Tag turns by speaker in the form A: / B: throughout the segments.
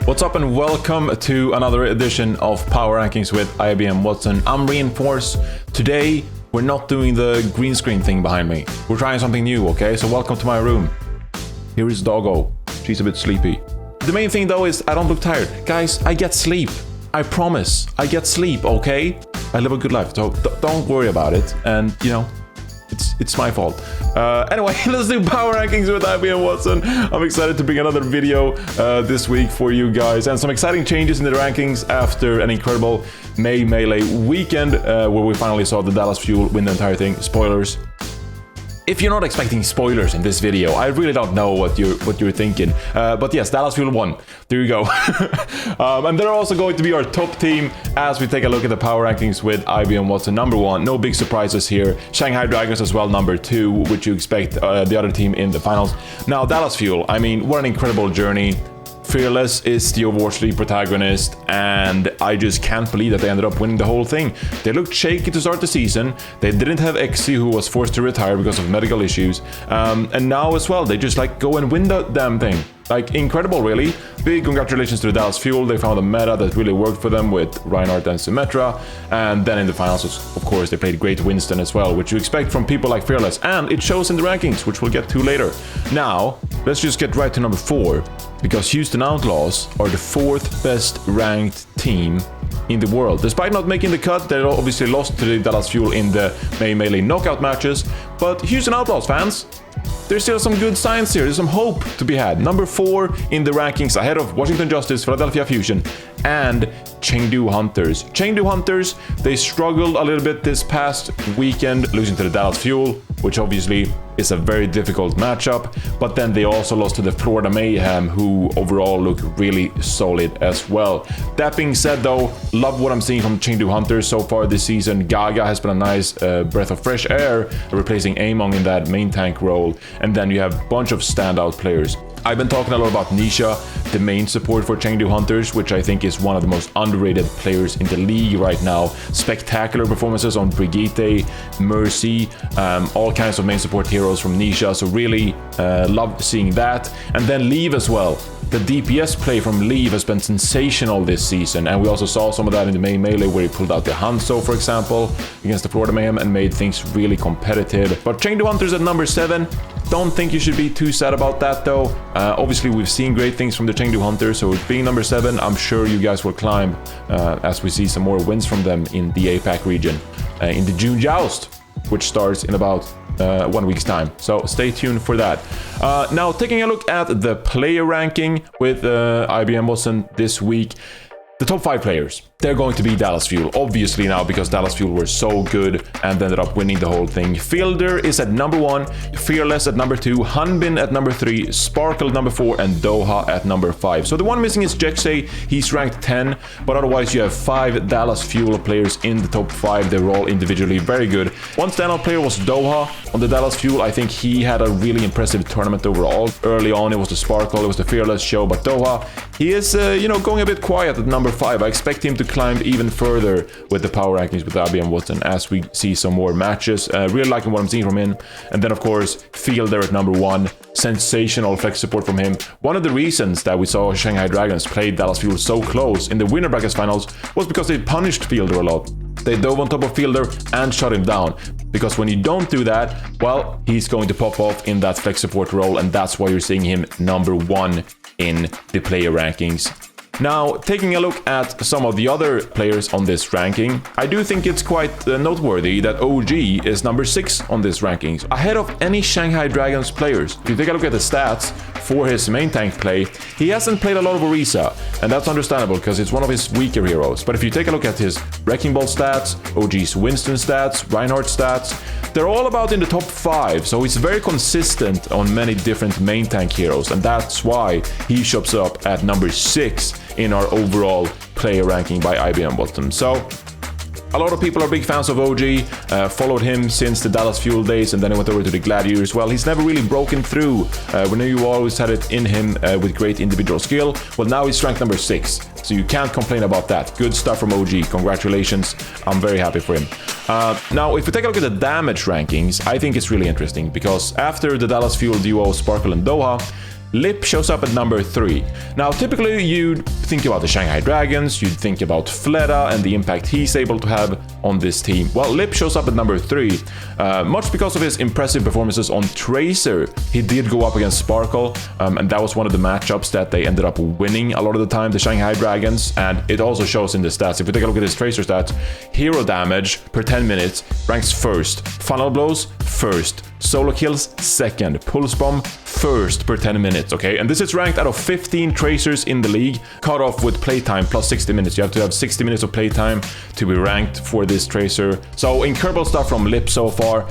A: What's up and welcome to another edition of Power Rankings with IBM Watson. I'm Reinforce. Today we're not doing the green screen thing behind me. We're trying something new, okay? So welcome to my room. Here is Doggo. She's a bit sleepy. The main thing though is I don't look tired. Guys, I get sleep. I promise. I get sleep, okay? I live a good life, so don't worry about it. And, you know, it's my fault. Anyway, let's do Power Rankings with IBM Watson. I'm excited to bring another video this week for you guys. And some exciting changes in the rankings after an incredible May Melee weekend where we finally saw the Dallas Fuel win the entire thing. Spoilers. If you're not expecting spoilers in this video, I really don't know what you're thinking. But yes, Dallas Fuel won. There you go. And they're also going to be our top team as we take a look at the power rankings with IBM Watson number 1. No big surprises here. Shanghai Dragons as well, number 2, which you expect the other team in the finals. Now, Dallas Fuel, I mean, what an incredible journey. Fearless is the Overwatch League protagonist, and I just can't believe that they ended up winning the whole thing. They looked shaky to start the season. They didn't have Exi, who was forced to retire because of medical issues. And now as well, they just like go and win the damn thing. Like, incredible, really. Big congratulations to the Dallas Fuel. They found a meta that really worked for them with Reinhardt and Symmetra. And then in the finals, of course, they played great Winston as well, which you expect from people like Fearless. And it shows in the rankings, which we'll get to later. Now, let's just get right to number 4. Because Houston Outlaws are the 4th best ranked team in the world. Despite not making the cut, they obviously lost to the Dallas Fuel in the May Melee knockout matches. But Houston Outlaws fans, there's still some good signs here. There's some hope to be had. Number 4 in the rankings, ahead of Washington Justice, Philadelphia Fusion, and Chengdu Hunters. Chengdu Hunters, they struggled a little bit this past weekend, losing to the Dallas Fuel, which obviously is a very difficult matchup. But then they also lost to the Florida Mayhem, who overall look really solid as well. That being said though, love what I'm seeing from Chengdu Hunters so far this season. Gaga has been a nice breath of fresh air, replacing Among in that main tank role. And then you have a bunch of standout players. I've been talking a lot about Nisha, the main support for Chengdu Hunters, which I think is one of the most underrated players in the league right now. Spectacular performances on Brigitte, Mercy, all kinds of main support heroes from Nisha, so really love seeing that. And then Leave as well. The DPS play from Leave has been sensational this season, and we also saw some of that in the May Melee where he pulled out the Hangzhou, for example, against the Florida Mayhem and made things really competitive. But Chengdu Hunters at number 7, don't think you should be too sad about that though. Obviously we've seen great things from the Chengdu Hunters, so being number 7, I'm sure you guys will climb as we see some more wins from them in the APAC region in the June Joust, which starts in about 1 week's time. So stay tuned for that. Now, taking a look at the player ranking with IBM Watson this week. The top 5 players, they're going to be Dallas Fuel, obviously now, because Dallas Fuel were so good and ended up winning the whole thing. Fielder is at number 1, Fearless at number 2, Hanbin at number 3, Sparkle at number 4, and Doha at number 5. So the one missing is Jexay, he's ranked 10, but otherwise you have 5 Dallas Fuel players in the top 5. They're all individually very good. One standout player was Doha on the Dallas Fuel. I think he had a really impressive tournament overall. Early on, it was the Sparkle, it was the Fearless show, but Doha, he is, going a bit quiet at number 5. I expect him to climb even further with the power rankings with IBM Watson as we see some more matches. Really liking what I'm seeing from him. And then, of course, Fielder at number 1. Sensational flex support from him. One of the reasons that we saw Shanghai Dragons play Dallas Fuel so close in the winner brackets finals was because they punished Fielder a lot. They dove on top of Fielder and shut him down. Because when you don't do that, well, he's going to pop off in that flex support role, and that's why you're seeing him number 1 in the player rankings. Now, taking a look at some of the other players on this ranking, I do think it's quite noteworthy that OG is number 6 on this rankings, ahead of any Shanghai Dragons players. If you take a look at the stats for his main tank play, he hasn't played a lot of Orisa, and that's understandable because it's one of his weaker heroes. But if you take a look at his Wrecking Ball stats, OG's Winston stats, Reinhardt stats, they're all about in the top 5, so he's very consistent on many different main tank heroes, and that's why he shows up at number 6 in our overall player ranking by IBM Watson. So a lot of people are big fans of OG, followed him since the Dallas Fuel days, and then he went over to the Gladiators. Well, he's never really broken through. We know you always had it in him with great individual skill. Well, now he's ranked number 6, so you can't complain about that. Good stuff from OG. Congratulations. I'm very happy for him. Now, if we take a look at the damage rankings, I think it's really interesting because after the Dallas Fuel duo Sparkle and Doha, Lip shows up at number 3. Now, typically you'd think about the Shanghai Dragons, you'd think about Fleta and the impact he's able to have on this team. Well, Lip shows up at number 3, much because of his impressive performances on Tracer. He did go up against Sparkle, and that was one of the matchups that they ended up winning a lot of the time, the Shanghai Dragons, and it also shows in the stats. If you take a look at his Tracer stats, hero damage per 10 minutes ranks 1st, final blows 1st, solo kills 2nd, pulse bomb 1st per 10 minutes, okay? And this is ranked out of 15 Tracers in the league, cut off with playtime plus 60 minutes. You have to have 60 minutes of playtime to be ranked for this Tracer. So incredible stuff from Lip so far.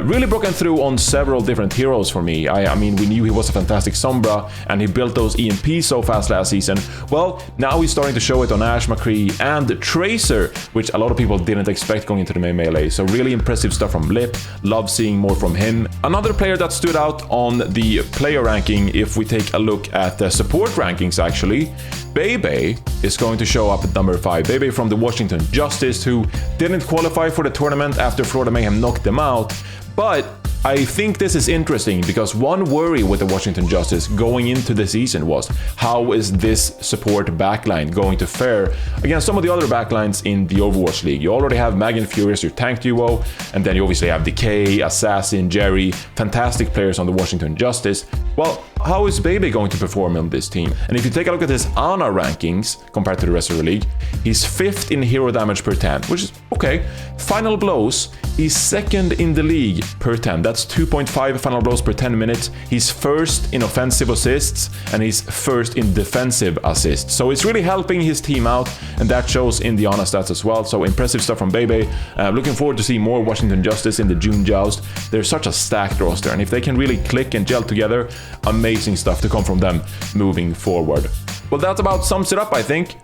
A: Really broken through on several different heroes for me. I mean, we knew he was a fantastic Sombra, and he built those EMPs so fast last season. Well, now he's starting to show it on Ash, McCree, and Tracer, which a lot of people didn't expect going into the main melee. So really impressive stuff from Lip. Love seeing more from him. Another player that stood out on the player ranking, if we take a look at the support rankings actually, Bebe is going to show up at number 5. Bebe from the Washington Justice, who didn't qualify for the tournament after Florida Mayhem knocked them out, but I think this is interesting because one worry with the Washington Justice going into the season was, how is this support backline going to fare against some of the other backlines in the Overwatch League? You already have Mag and Furious, your tank duo, and then you obviously have Decay, Assassin, Jerry, fantastic players on the Washington Justice. Well, how is Bebe going to perform on this team? And if you take a look at his Ana rankings compared to the rest of the league, he's 5th in hero damage per 10, which is okay. Final blows, he's 2nd in the league per 10. That's 2.5 final blows per 10 minutes. He's 1st in offensive assists, and he's 1st in defensive assists. So it's really helping his team out, and that shows in the Ana stats as well. So impressive stuff from Bebe. Looking forward to see more Washington Justice in the June Joust. They're such a stacked roster, and if they can really click and gel together, amazing stuff to come from them moving forward. Well, that about sums it up, I think,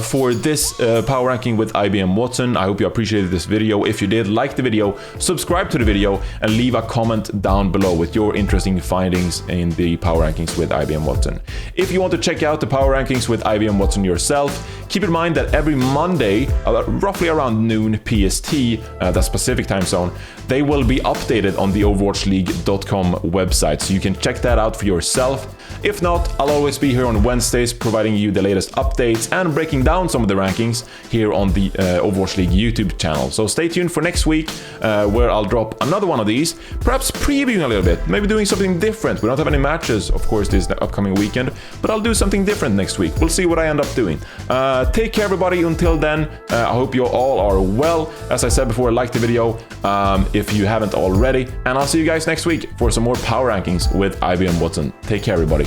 A: for this power ranking with IBM Watson. I hope you appreciated this video. If you did, like the video, subscribe to the video, and leave a comment down below with your interesting findings in the power rankings with IBM Watson. If you want to check out the power rankings with IBM Watson yourself, keep in mind that every Monday, roughly around noon PST, that's Pacific time zone, they will be updated on the OverwatchLeague.com website, so you can check that out for yourself. If not, I'll always be here on Wednesdays providing you the latest updates and breaking down some of the rankings here on the Overwatch League YouTube channel. So stay tuned for next week where I'll drop another one of these, perhaps previewing a little bit, maybe doing something different. We don't have any matches, of course, this upcoming weekend, but I'll do something different next week. We'll see what I end up doing. Take care, everybody. Until then, I hope you all are well. As I said before, like the video if you haven't already, and I'll see you guys next week for some more power rankings with IBM Watson. Take care, everybody.